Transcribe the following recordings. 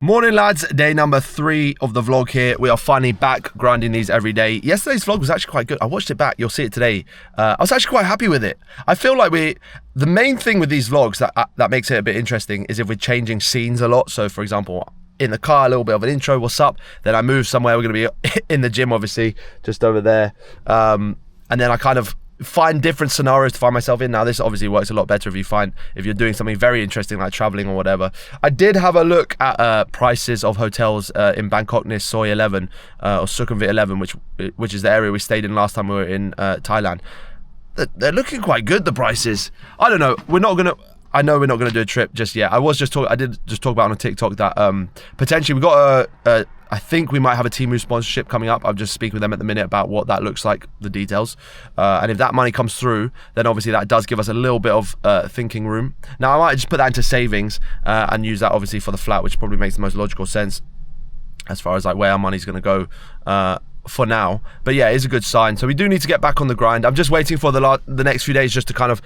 Morning lads, day number 3 of the vlog here. We are finally back grinding these every day. Yesterday's vlog was actually quite good. I watched it back, you'll see it today. I was actually quite happy with it. I feel like the main thing with these vlogs that makes it a bit interesting is if we're changing scenes a lot. So for example, in the car, a little bit of an intro, what's up? Then I move somewhere, we're gonna be in the gym obviously, just over there. And then I kind of find different scenarios to find myself in. Now this obviously works a lot better if you're doing something very interesting like traveling or whatever. I did have a look at prices of hotels in Bangkok near Soi 11 or Sukhumvit 11, which is the area we stayed in last time we were in Thailand. They're looking quite good, the prices. I don't know, I know we're not gonna do a trip just yet. I did just talk about on TikTok that potentially we got I think we might have a Temu sponsorship coming up. I'm just speaking with them at the minute about what that looks like, the details. And if that money comes through, then obviously that does give us a little bit of thinking room. Now I might just put that into savings and use that obviously for the flat, which probably makes the most logical sense as far as like where our money's gonna go for now. But yeah, it's a good sign. So we do need to get back on the grind. I'm just waiting for the next few days just to kind of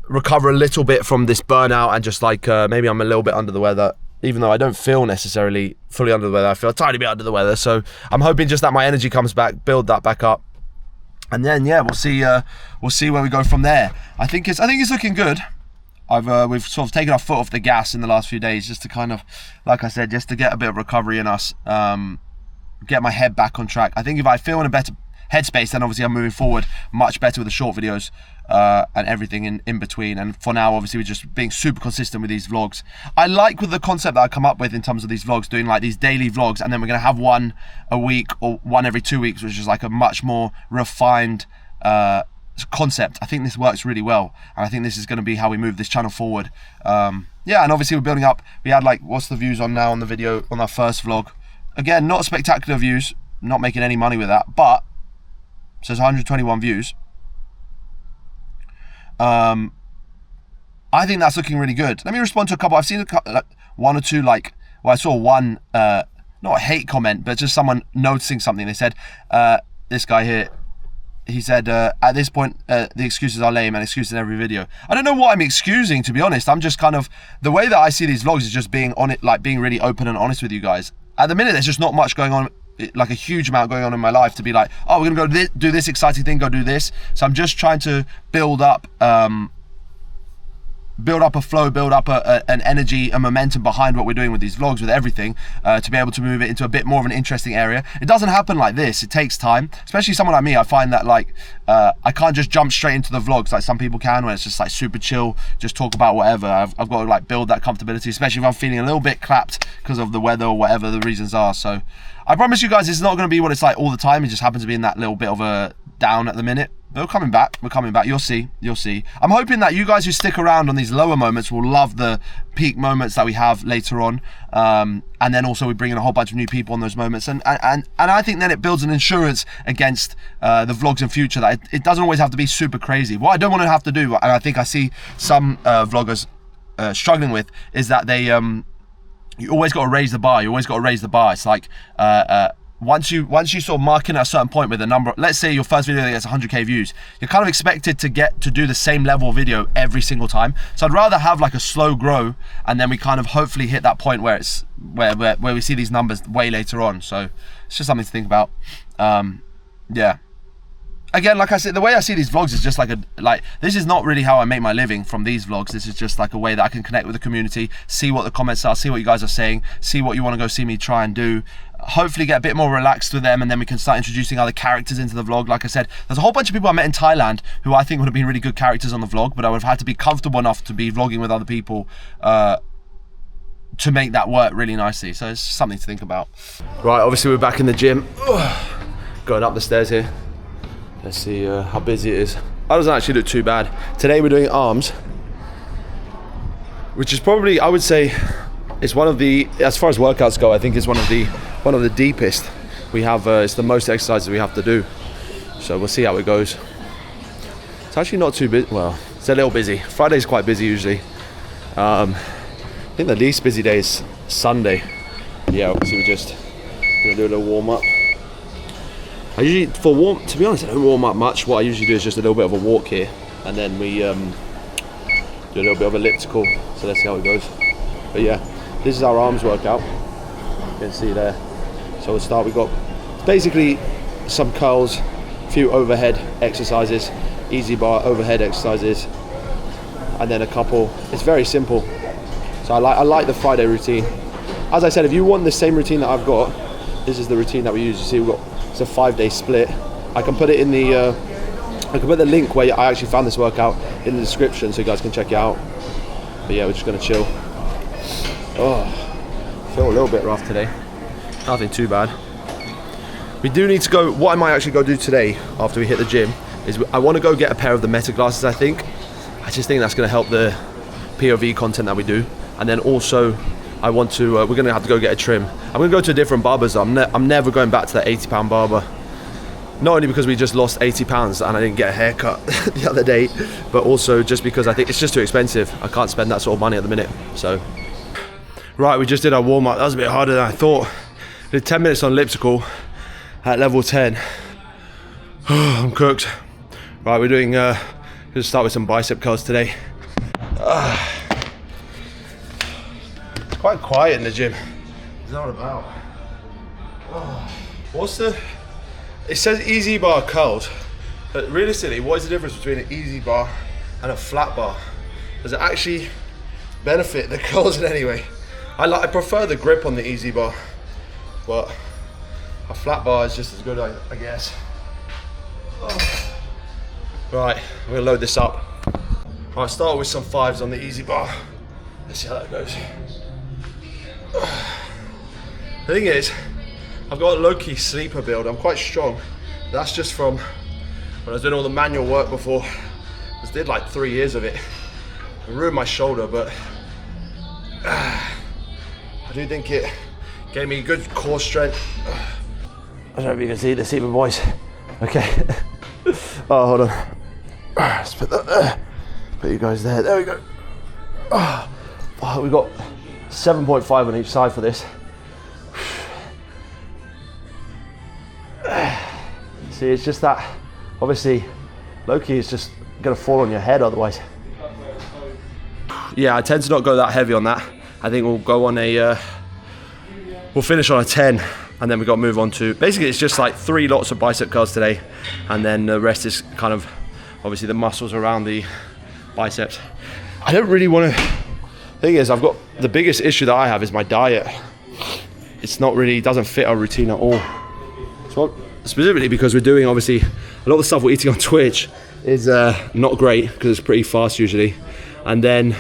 recover a little bit from this burnout and just like maybe I'm a little bit under the weather. Even though I don't feel necessarily fully under the weather, I feel a tiny bit under the weather. So I'm hoping just that my energy comes back, build that back up, and then yeah, we'll see where we go from there. I think it's looking good. We've sort of taken our foot off the gas in the last few days, just to kind of, like I said, just to get a bit of recovery in us, get my head back on track. I think if I feel in a better headspace, then obviously I'm moving forward much better with the short videos and everything in between. And for now, obviously, we're just being super consistent with these vlogs. I like with the concept that I come up with in terms of these vlogs, doing like these daily vlogs, and then we're gonna have one a week or one every 2 weeks, which is like a much more refined concept. I think this works really well, and I think this is going to be how we move this channel forward. Yeah, and obviously we're building up. We had like, what's the views on now on the video on our first vlog? Again, not spectacular views, not making any money with that, but it says 121 views. I think that's looking really good. Let me respond to a couple. I've seen like one or two, like, well, I saw one, not a hate comment, but just someone noticing something. They said, this guy here, he said, at this point, the excuses are lame and excuses in every video. I don't know what I'm excusing, to be honest. I'm just kind of, the way that I see these vlogs is just being on it, like being really open and honest with you guys. At the minute, there's just not much going on, like a huge amount going on in my life to be like, oh, we're gonna go do this exciting thing, go do this. So I'm just trying to build up a flow, build up an energy, a momentum behind what we're doing with these vlogs, with everything, to be able to move it into a bit more of an interesting area. It doesn't happen like this. It takes time, especially someone like me. I find that like I can't just jump straight into the vlogs like some people can, where it's just like super chill, just talk about whatever. I've got to like build that comfortability, especially if I'm feeling a little bit clapped because of the weather or whatever the reasons are. So I promise you guys, it's not going to be what it's like all the time. It just happens to be in that little bit of a down at the minute. We're coming back. You'll see. I'm hoping that you guys who stick around on these lower moments will love the peak moments that we have later on. And then also we bring in a whole bunch of new people on those moments. And I think then it builds an insurance against the vlogs in future, that it doesn't always have to be super crazy. What I don't want to have to do, and I think I see some vloggers struggling with, is that they you always got to raise the bar. It's like once you sort of mark in at a certain point with a number, let's say your first video that gets 100k views, you're kind of expected to get to do the same level of video every single time. So I'd rather have like a slow grow, and then we kind of hopefully hit that point where it's where we see these numbers way later on. So it's just something to think about. Yeah. Again, like I said, the way I see these vlogs is just like this is not really how I make my living from these vlogs. This is just like a way that I can connect with the community, see what the comments are, see what you guys are saying, see what you want to go see me try and do. Hopefully get a bit more relaxed with them, and then we can start introducing other characters into the vlog. Like I said, there's a whole bunch of people I met in Thailand who I think would have been really good characters on the vlog, but I would have had to be comfortable enough to be vlogging with other people to make that work really nicely. So it's something to think about. Right, obviously we're back in the gym. Going up the stairs here. Let's see how busy it is. That doesn't actually look too bad. Today we're doing arms, which is probably, I would say, it's one of the, as far as workouts go, I think it's one of the deepest we have. It's the most exercises we have to do. So we'll see how it goes. It's actually not too busy. Well, it's a little busy. Friday's quite busy usually. I think the least busy day is Sunday. Yeah, obviously we're just gonna do a little warm up. I usually, to be honest, I don't warm up much. What I usually do is just a little bit of a walk here, and then we do a little bit of elliptical. So let's see how it goes. But yeah, This is our arms workout. You can see there. So we'll start, we've got basically some curls, a few overhead exercises, easy bar overhead exercises, and then a couple. It's very simple. So I like the Friday routine. As I said, if you want the same routine that I've got, this is the routine that we use. You see, it's a 5-day split. I can put it in the, I can put the link where I actually found this workout in the description so you guys can check it out. But yeah, we're just gonna chill. Oh, I feel a little bit rough today. Nothing too bad. We do need to go, what I might actually go do today after we hit the gym is I want to go get a pair of the Meta glasses, I think. I just think that's going to help the POV content that we do. And then also, I want to, we're going to have to go get a trim. I'm going to go to a different barber, so I'm never going back to that £80 barber. Not only because we just lost 80 pounds and I didn't get a haircut the other day, but also just because I think it's just too expensive. I can't spend that sort of money at the minute, so. Right, we just did our warm up. That was a bit harder than I thought. Did 10 minutes on elliptical at level 10. I'm cooked. Right, we're doing, let's start with some bicep curls today. It's quite quiet in the gym. What's that all about? What's the, it says easy bar curls, but realistically, what is the difference between an easy bar and a flat bar? Does it actually benefit the curls in any way? I prefer the grip on the easy bar, but a flat bar is just as good, I guess. Right, I'm gonna load this up. I'll start with some 5s on the easy bar. Let's see how that goes. The thing is, I've got a low-key sleeper build. I'm quite strong. That's just from when I was doing all the manual work before. I just did like 3 years of it. I ruined my shoulder, but I do think it gave me good core strength. I don't know if you can see the Seaman boys. Okay. Oh, hold on. Let's put that there. Put you guys there. There we go. Oh, we got 7.5 on each side for this. See, it's just that, obviously, low-key is just gonna fall on your head otherwise. Yeah, I tend to not go that heavy on that. I think we'll go on a, we'll finish on a 10, and then we've got to move on to, basically it's just like 3 lots of bicep curls today, and then the rest is kind of, obviously the muscles around the biceps. I don't really want to, thing is, I've got, the biggest issue that I have is my diet. It's not really, doesn't fit our routine at all. So, specifically because we're doing, obviously, a lot of the stuff we're eating on Twitch is not great, because it's pretty fast usually. And then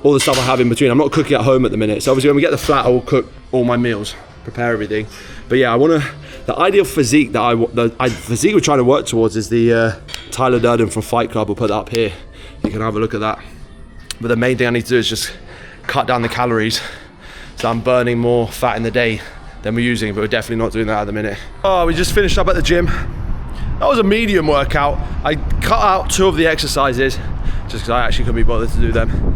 all the stuff I have in between, I'm not cooking at home at the minute. So obviously when we get the flat, I will cook all my meals, prepare everything. But yeah, I want to, the ideal physique that the physique we're trying to work towards is the Tyler Durden from Fight Club. We'll put that up here. You can have a look at that. But the main thing I need to do is just cut down the calories. So I'm burning more fat in the day than we're using, but we're definitely not doing that at the minute. Oh, we just finished up at the gym. That was a medium workout. I cut out 2 of the exercises just because I actually couldn't be bothered to do them.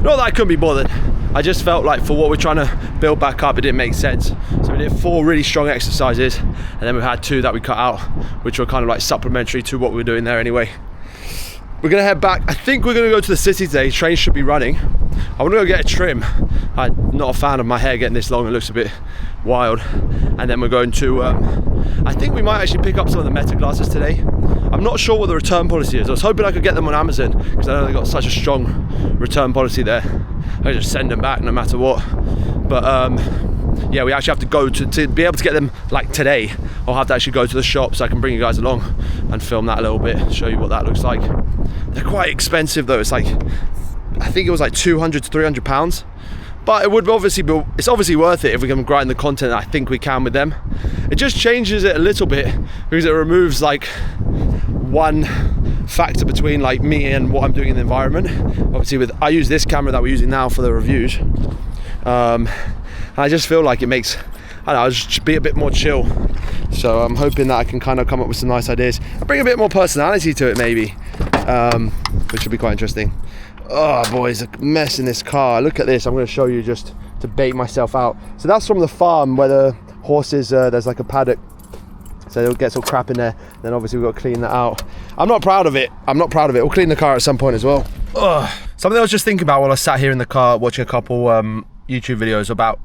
Not that I couldn't be bothered, I just felt like for what we're trying to build back up, it didn't make sense. So we did 4 really strong exercises, and then we've had 2 that we cut out, which were kind of like supplementary to what we were doing there anyway. We're gonna head back. I think we're gonna go to the city today. Trains should be running. I wanna go get a trim. I'm not a fan of my hair getting this long. It looks a bit wild. And then we're going to, I think we might actually pick up some of the Meta glasses today. I'm not sure what the return policy is. I was hoping I could get them on Amazon because I know they've got such a strong return policy there. I just send them back no matter what. But yeah, we actually have to go to be able to get them like today. I'll have to actually go to the shop so I can bring you guys along and film that a little bit, show you what that looks like. They're quite expensive though. It's like, I think it was like 200 to 300 pounds. But it would obviously be, it's obviously worth it if we can grind the content that I think we can with them. It just changes it a little bit because it removes like one factor between like me and what I'm doing in the environment. Obviously I use this camera that we're using now for the reviews. I just feel like it makes, I don't know, I'll just be a bit more chill. So I'm hoping that I can kind of come up with some nice ideas and bring a bit more personality to it maybe, which would be quite interesting. Oh boys, a mess in this car. Look at this, I'm going to show you just to bait myself out. So that's from the farm where the horses, there's like a paddock. So it'll get some crap in there. Then obviously we've got to clean that out. I'm not proud of it. I'm not proud of it. We'll clean the car at some point as well. Ugh. Something I was just thinking about while I sat here in the car watching a couple YouTube videos about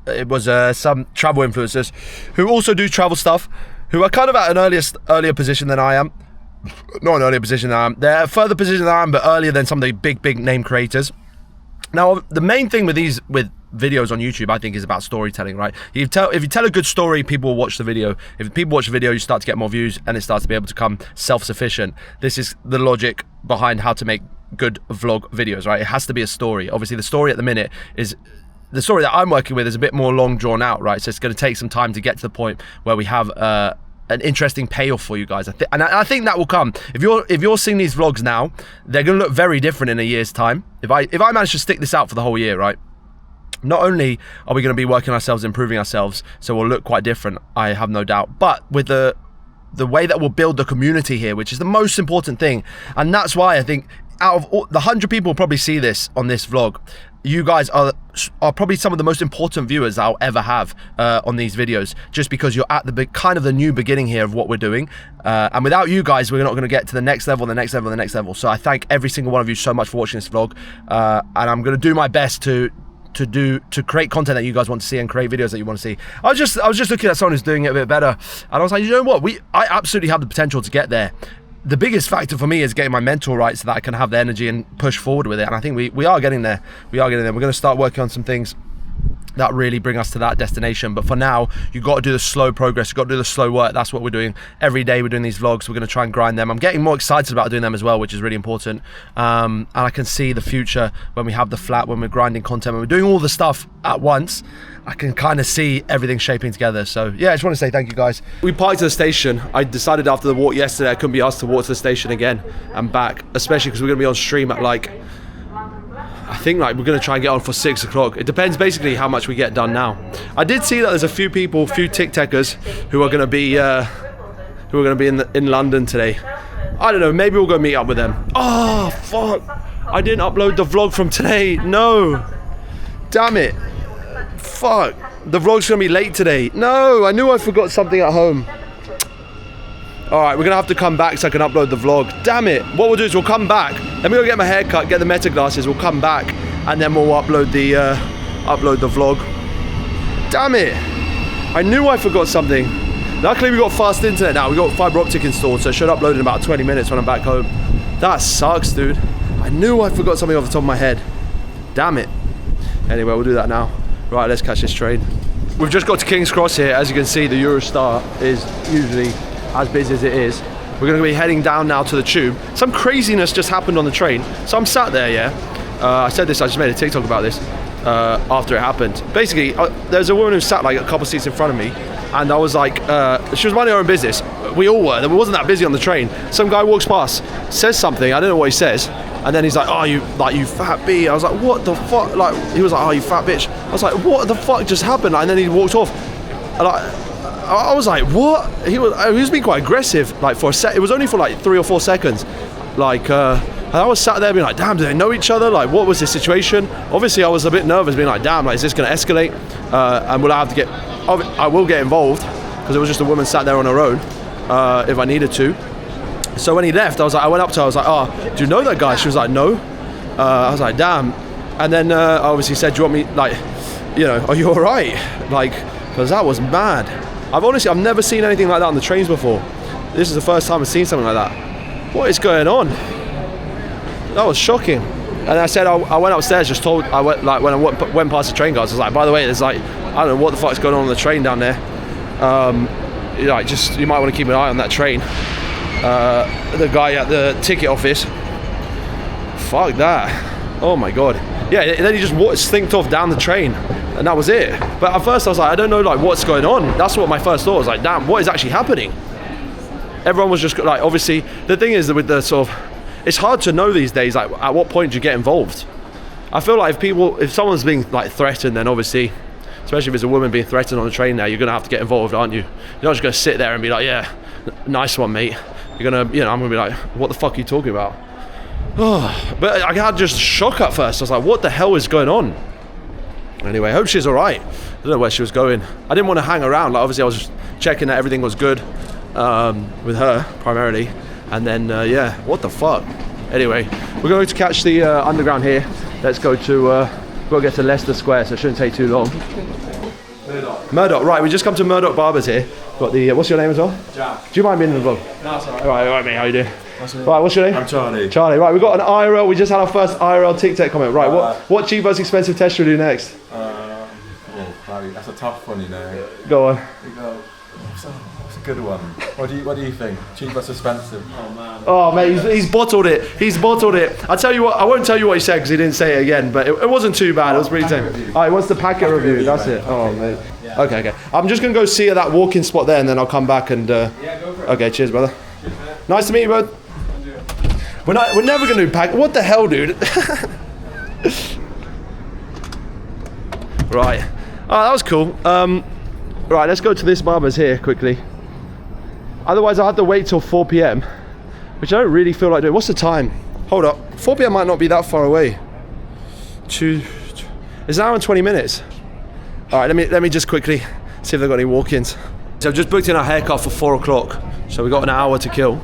it was some travel influencers who also do travel stuff, who are kind of at an earlier position than I am. Not an earlier position than I am. They're a further position than I am, but earlier than some of the big name creators. Now, the main thing with videos on YouTube, I think, is about storytelling, right? If you tell a good story, people will watch the video. If people watch the video, you start to get more views, and it starts to be able to become self-sufficient. This is the logic behind how to make good vlog videos, right? It has to be a story. Obviously, the story at the minute is... The story that I'm working with is a bit more long drawn out, right? So it's going to take some time to get to the point where we have an interesting payoff for you guys. I think that will come. If you're seeing these vlogs now, they're going to look very different in a year's time. If I manage to stick this out for the whole year, right? Not only are we going to be working ourselves, improving ourselves, so we'll look quite different, I have no doubt, but with the way that we'll build the community here, which is the most important thing. And that's why I think out of the 100 people who probably see this on this vlog, you guys are probably some of the most important viewers I'll ever have on these videos, just because you're at the kind of the new beginning here of what we're doing. And without you guys, we're not going to get to the next level, the next level, the next level. So I thank every single one of you so much for watching this vlog. And I'm going to do my best to create content that you guys want to see and create videos that you want to see. I was just looking at someone who's doing it a bit better, and I was like, you know what? I absolutely have the potential to get there. The biggest factor for me is getting my mental right so that I can have the energy and push forward with it. And I think we are getting there. We are getting there. We're going to start working on some things that really bring us to that destination. But for now, you've got to do the slow progress. You've got to do the slow work. That's what we're doing every day. We're doing these vlogs. We're going to try and grind them. I'm getting more excited about doing them as well, which is really important. And I can see the future when we have the flat, when we're grinding content, when we're doing all the stuff at once. I can kind of see everything shaping together. So yeah, I just want to say thank you guys. We parked at the station. I decided after the walk yesterday I couldn't be asked to walk to the station again and back, especially because we're going to be on stream at I think we're going to try and get on for 6 o'clock. It depends basically how much we get done now. I did see that there's a few people, few TikTokers who are going to be in London today. I don't know, maybe we'll go meet up with them. Oh fuck, I didn't upload the vlog from today. No, damn it, fuck, the vlog's gonna be late today. No, I knew I forgot something at home. Alright, we're gonna have to come back so I can upload the vlog. Damn it. What we'll do is we'll come back. Let me go get my hair cut, get the Meta glasses, we'll come back, and then we'll upload the vlog. Damn it. I knew I forgot something. Luckily we got fast internet now. We got fiber optic installed, so it should upload in about 20 minutes when I'm back home. That sucks, dude. I knew I forgot something off the top of my head. Damn it. Anyway, we'll do that now. Right, let's catch this train. We've just got to King's Cross here. As you can see, the Eurostar is usually as busy as it is. We're going to be heading down now to the tube. Some craziness just happened on the train. So I'm sat there, yeah. I said this, I just made a TikTok about this after it happened. Basically, there's a woman who sat like a couple seats in front of me, and I was like, she was minding her own business. We all were. It wasn't that busy on the train. Some guy walks past, says something, I don't know what he says, and then he's like, oh, you fat bee. I was like, what the fuck? Like, he was like, oh, you fat bitch. I was like, what the fuck just happened? And then he walked off. And I was like, what? He was being quite aggressive, like for a sec. It was only for like 3 or 4 seconds. Like, and I was sat there being like, damn, do they know each other? Like, what was the situation? Obviously, I was a bit nervous, being like, damn, like, is this going to escalate? And will I have to I will get involved, because it was just a woman sat there on her own, if I needed to. So when he left, I went up to her, I was like, oh, do you know that guy? She was like, no. I was like, damn. And then I obviously said, do you want me, like, you know, are you all right? Like, because that was mad. I've never seen anything like that on the trains before. This is the first time I've seen something like that. What is going on? That was shocking. And I said, I went upstairs, just told, when I went past the train guards, I was like, by the way, there's like, I don't know what the fuck's going on the train down there. Like, just, you might want to keep an eye on that train. The guy at the ticket office. Fuck that. Oh my God. Yeah, and then he just slinked off down the train, and that was it. But at first I was like, I don't know, like, what's going on. That's what my first thought was, like, damn, what is actually happening? Everyone was just like, obviously, the thing is that with the sort of, it's hard to know these days, like, at what point do you get involved? I feel like if someone's being like threatened, then obviously, especially if it's a woman being threatened on the train now, you're gonna have to get involved, aren't you? You're not just gonna sit there and be like, yeah, nice one, mate. You're gonna, you know, I'm gonna be like, what the fuck are you talking about? Oh, but I had just shock at first. I was like, what the hell is going on? Anyway, I hope she's all right. I don't know where she was going. I didn't want to hang around. Like, obviously I was checking that everything was good with her primarily. And then, yeah, what the fuck? Anyway, we're going to catch the underground here. Let's go to Got to get to Leicester Square, so it shouldn't take too long. Murdoch, right, we just come to Murdoch Barbers here. Got the, what's your name as well? Jack. Do you mind being in the vlog? No, it's alright. Alright, mate, how you doing? Right, what's your name? I'm Charlie. Charlie, right, we've got an IRL, we just had our first IRL TikTok comment. Right, what cheap versus expensive test should we do next? That's a tough one, you know. Go on. What's a good one? What do you think? Cheap versus expensive? Oh man. Oh mate, he's bottled it. He's bottled it. I'll tell you what, I won't tell you what he said because he didn't say it again, but it wasn't too bad. It was pretty tame. Oh, he wants the packet review. That's it. Oh mate. Yeah. Okay. I'm just gonna go see at that walk-in spot there, and then I'll come back and. Yeah, go for it. Okay, cheers, brother. Nice to meet you, bud. We're never gonna do pack. What the hell, dude? Right. Oh, that was cool. Right, let's go to this barber's here quickly. Otherwise, I'll have to wait till 4 p.m, which I don't really feel like doing. What's the time? Hold up. 4 p.m. might not be that far away. It's an hour and 20 minutes. All right, let me just quickly see if they've got any walk-ins. So I've just booked in our haircut for 4 o'clock, so we've got an hour to kill.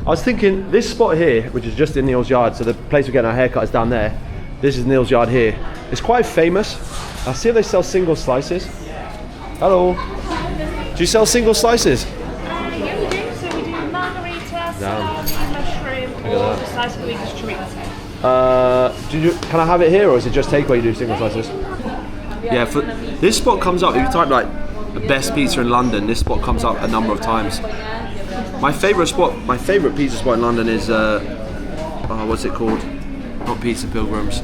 I was thinking this spot here, which is just in Neil's yard, so the place we're getting our haircut is down there. This is Neil's yard here. It's quite famous. I'll see if they sell single slices. Hello. Do you sell single slices? Yeah, we do. So we do margarita, salami, mushroom, or the slice of the week is chorizo. Can I have it here, or is it just takeaway you do single slices? Yeah, for this spot comes up. If you type like the best pizza in London, this spot comes up a number of times. My favourite pizza spot in London is what's it called? Not Pizza Pilgrims.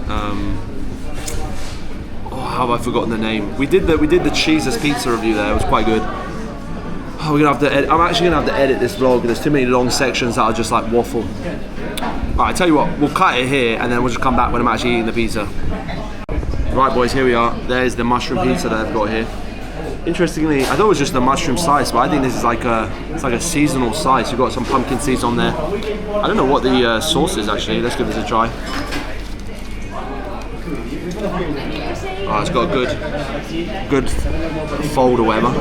How have I forgotten the name? We did the cheeseless pizza review there. It was quite good. Oh, we're gonna have to edit. I'm actually gonna have to edit this vlog. There's too many long sections that are just like waffle. Alright, I tell you what, we'll cut it here and then we'll just come back when I'm actually eating the pizza. Right, boys, here we are. There's the mushroom pizza that I've got here. Interestingly, I thought it was just a mushroom slice, but I think this is like a seasonal slice. You've got some pumpkin seeds on there. I don't know what the sauce is actually. Let's give this a try. Oh, it's got a good fold or whatever.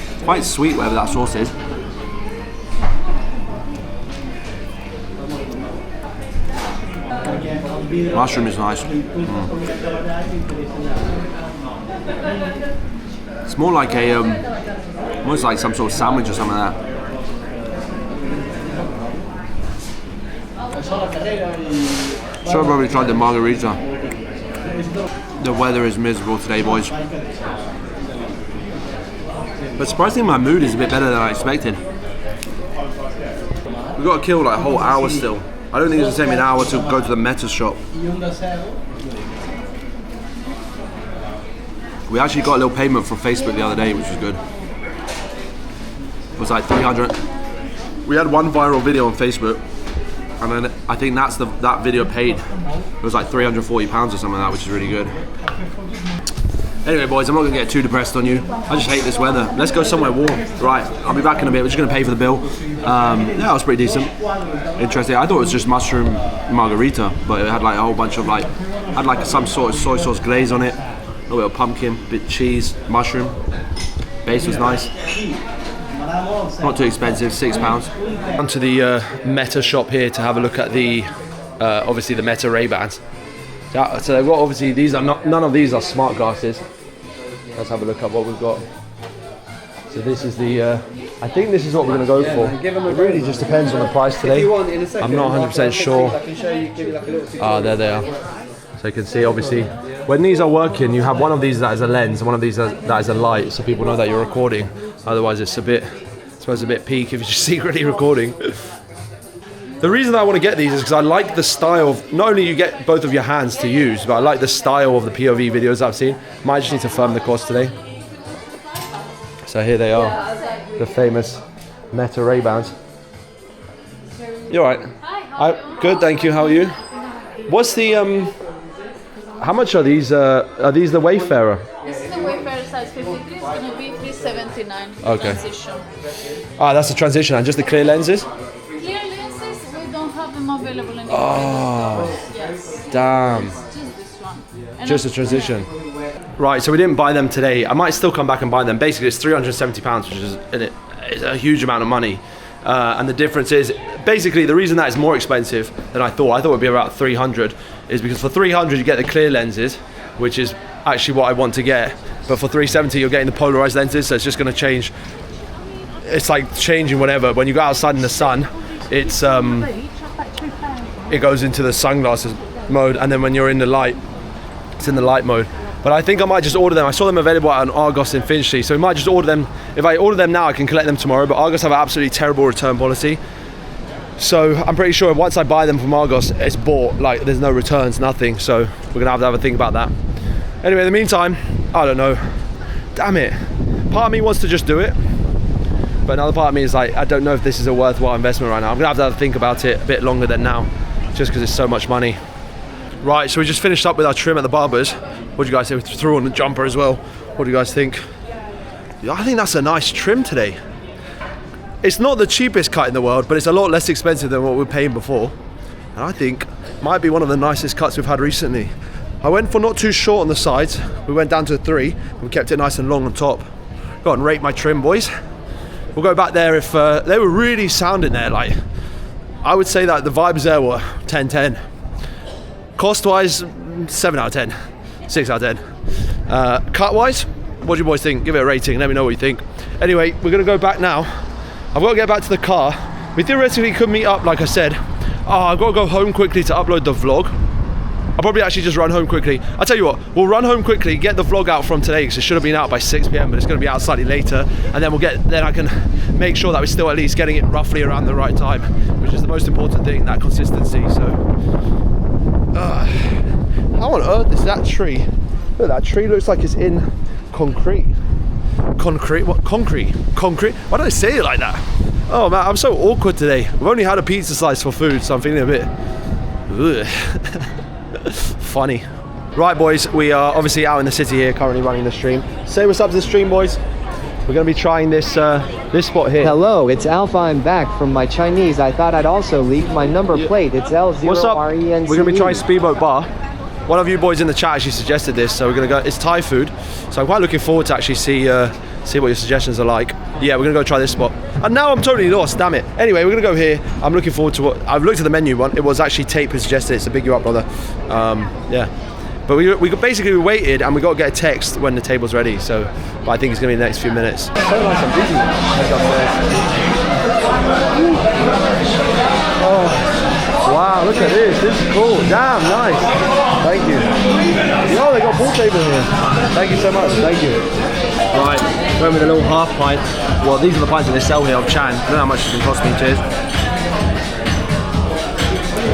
It's quite sweet, whatever that sauce is. Mushroom is nice. It's more like almost like some sort of sandwich or something like that. Should have probably tried the margarita. The weather is miserable today, boys. But surprisingly, my mood is a bit better than I expected. We've got to kill like a whole hour still. I don't think it's going to take me an hour to go to the Meta shop. We actually got a little payment from Facebook the other day, which was good. It was like 300. We had one viral video on Facebook, and then I think that video paid. It was like £340 or something like that, which is really good. Anyway, boys, I'm not going to get too depressed on you. I just hate this weather. Let's go somewhere warm. Right, I'll be back in a bit. We're just going to pay for the bill. Yeah, it was pretty decent. Interesting. I thought it was just mushroom margarita, but it had like a whole bunch of some sort of soy sauce glaze on it. A little bit of pumpkin, bit of cheese, mushroom. Base was nice. Not too expensive, £6. Onto the Meta shop here to have a look at the, obviously the Meta Ray-Bans. So they've got, obviously, none of these are smart glasses. Let's have a look at what we've got. So this is the, I think this is what we're going to go for. It really just depends on the price today. I'm not 100% sure. There they are. So you can see, obviously, when these are working, you have one of these that is a lens and one of these that is a light, so people know that you're recording. Otherwise, it's a bit peak if you're just secretly recording. The reason I want to get these is because I like the style of, not only you get both of your hands to use, but I like the style of the POV videos I've seen. Might just need to firm the course today. So here they are, the famous Meta Ray-Bans. You alright? Hi, good, thank you, how are you? What's the, how much are these the Wayfarer? This is the Wayfarer size 53, it's going to be $379. Okay. Transition. Ah, that's the transition, and just the clear lenses? Clear lenses, we don't have them available anymore. Oh, yes. damn. It's just this one. Just a transition. Right, so we didn't buy them today. I might still come back and buy them. Basically, it's £370, which is a huge amount of money. And the difference is, basically, the reason that is more expensive than I thought it would be about 300, is because for 300 you get the clear lenses, which is actually what I want to get. But for 370 you're getting the polarized lenses, so it's just going to change. It's like changing whatever. When you go outside in the sun, it's it goes into the sunglasses mode, and then when you're in the light, it's in the light mode. But I think I might just order them. I saw them available at an Argos in Finchley, so we might just order them. If I order them now, I can collect them tomorrow, but Argos have an absolutely terrible return policy. So I'm pretty sure once I buy them from Argos, it's bought, like there's no returns, nothing. So we're gonna have to have a think about that. Anyway, in the meantime, I don't know. Damn it. Part of me wants to just do it, but another part of me is like, I don't know if this is a worthwhile investment right now. I'm gonna have to think about it a bit longer than now, just because it's so much money. Right, so we just finished up with our trim at the barber's. What do you guys think? We threw on the jumper as well. What do you guys think? Yeah, I think that's a nice trim today. It's not the cheapest cut in the world, but it's a lot less expensive than what we were paying before. And I think might be one of the nicest cuts we've had recently. I went for not too short on the sides. We went down to a 3. We kept it nice and long on top. Go on, rate my trim, boys. We'll go back there if they were really sounding there. Like, I would say that the vibes there were 10-10. Cost-wise, 7 out of 10. 6 out of 10. Cut-wise, what do you boys think? Give it a rating. Let me know what you think. Anyway, we're going to go back now. I've got to get back to the car. We theoretically could meet up, like I said. I've got to go home quickly to upload the vlog. I'll probably actually just run home quickly. I'll tell you what, we'll run home quickly, get the vlog out from today, because it should have been out by 6 p.m, but it's going to be out slightly later. And then then I can make sure that we're still at least getting it roughly around the right time, which is the most important thing, that consistency. So, how on earth is that tree? Look, that tree looks like it's in concrete. Concrete? What? Concrete? Concrete? Why did I say it like that? Oh man, I'm so awkward today. We've only had a pizza slice for food, so I'm feeling a bit funny. Right, boys, we are obviously out in the city here, currently running the stream. Say what's up to the stream, boys. We're going to be trying this this spot here. Hello, it's Alpha. I'm back from my Chinese. I thought I'd also leak my number plate. It's L0RENC. What's up? We're going to be trying Speedboat Bar. One of you boys in the chat actually suggested this, so we're going to go. It's Thai food, so I'm quite looking forward to actually see what your suggestions are like. Yeah, we're going to go try this spot. And now I'm totally lost, damn it. Anyway, we're going to go here. I'm looking forward to what... I've looked at the menu one. It was actually Tate who suggested it, so big you up, brother. Yeah. But we basically waited and we got to get a text when the table's ready, so... But I think it's going to be the next few minutes. So nice and busy. Oh, wow, look at this. This is cool. Damn, nice. Thank you. Oh, they got a pool table here. Thank you so much. Thank you. Right, going with a little half pint. Well, these are the pints that they sell here of Chan. I don't know how much it can cost me. Cheers.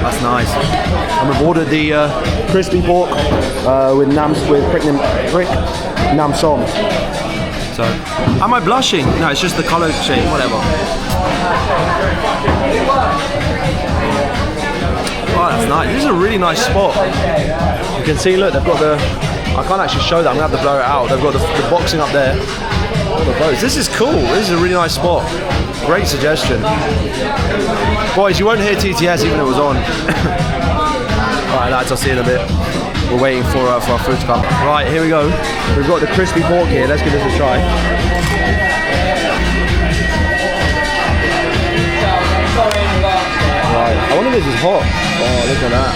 That's nice. And we've ordered the crispy pork with prick nam som. So, am I blushing? No, it's just the colour shade, whatever. Oh, that's nice. This is a really nice spot. You can see, look, they've got the... I can't actually show that, I'm going to have to blur it out. They've got the boxing up there. All the boats. This is cool. This is a really nice spot. Great suggestion. Boys, you won't hear TTS even if it was on. Alright lads, I'll see you in a bit. We're waiting for our food to come. Right, here we go. We've got the crispy pork here. Let's give this a try. Right, I wonder if this is hot. Oh, look at that.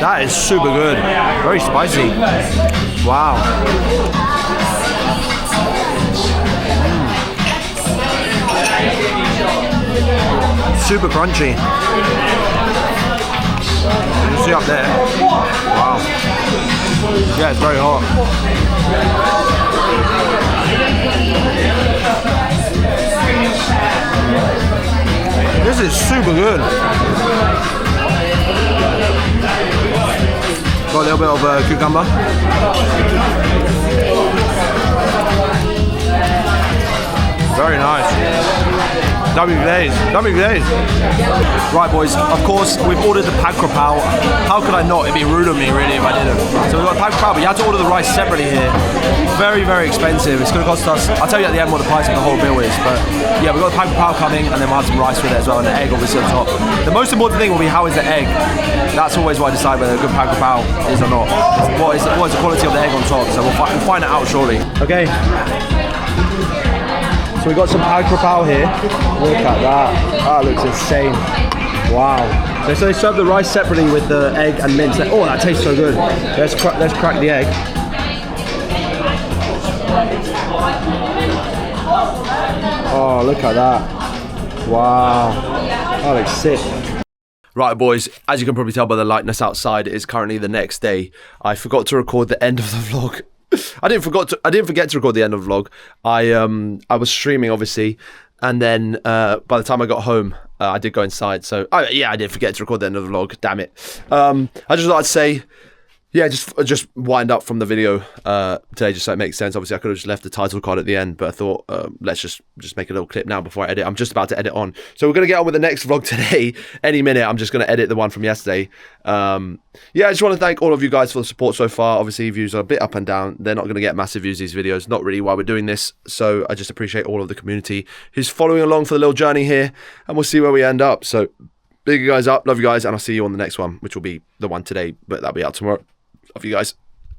That is super good. Very spicy. Wow. Super crunchy. You can see up there. Wow. Yeah, it's very hot. This is super good. Got a little bit of cucumber. Very nice. That'd be great. That'd be great. Right, boys, of course, we've ordered the pad krapao. How could I not? It'd be rude of me, really, if I didn't. So we've got the pad krapao, but you had to order the rice separately here. Very, very expensive. It's going to cost us, I'll tell you at the end what the price of the whole bill is, but yeah, we've got the pad krapao coming, and then we'll have some rice with it as well, and the egg obviously on top. The most important thing will be how is the egg. That's always what I decide whether a good pad krapao is or not. What is the quality of the egg on top, so we'll find it out shortly. Okay. So we got some pad krapao here. Look at that. That looks insane. Wow. So they serve the rice separately with the egg and mince. Oh, that tastes so good. Let's crack the egg. Oh, look at that. Wow. That looks sick. Right, boys, as you can probably tell by the lightness outside, it is currently the next day. I forgot to record the end of the vlog. I didn't forget to record the end of the vlog. I was streaming, obviously, and then by the time I got home, I did go inside. So yeah, I did forget to record the end of the vlog. Damn it. I just thought I'd say, yeah, just wind up from the video today, just so it makes sense. Obviously, I could have just left the title card at the end, but I thought let's just make a little clip now before I edit. I'm just about to edit on, so we're gonna get on with the next vlog today. Any minute, I'm just gonna edit the one from yesterday. Yeah, I just want to thank all of you guys for the support so far. Obviously, views are a bit up and down. They're not gonna get massive views these videos. Not really why we're doing this. So I just appreciate all of the community who's following along for the little journey here, and we'll see where we end up. So big you guys up, love you guys, and I'll see you on the next one, which will be the one today, but that'll be out tomorrow. Love you guys.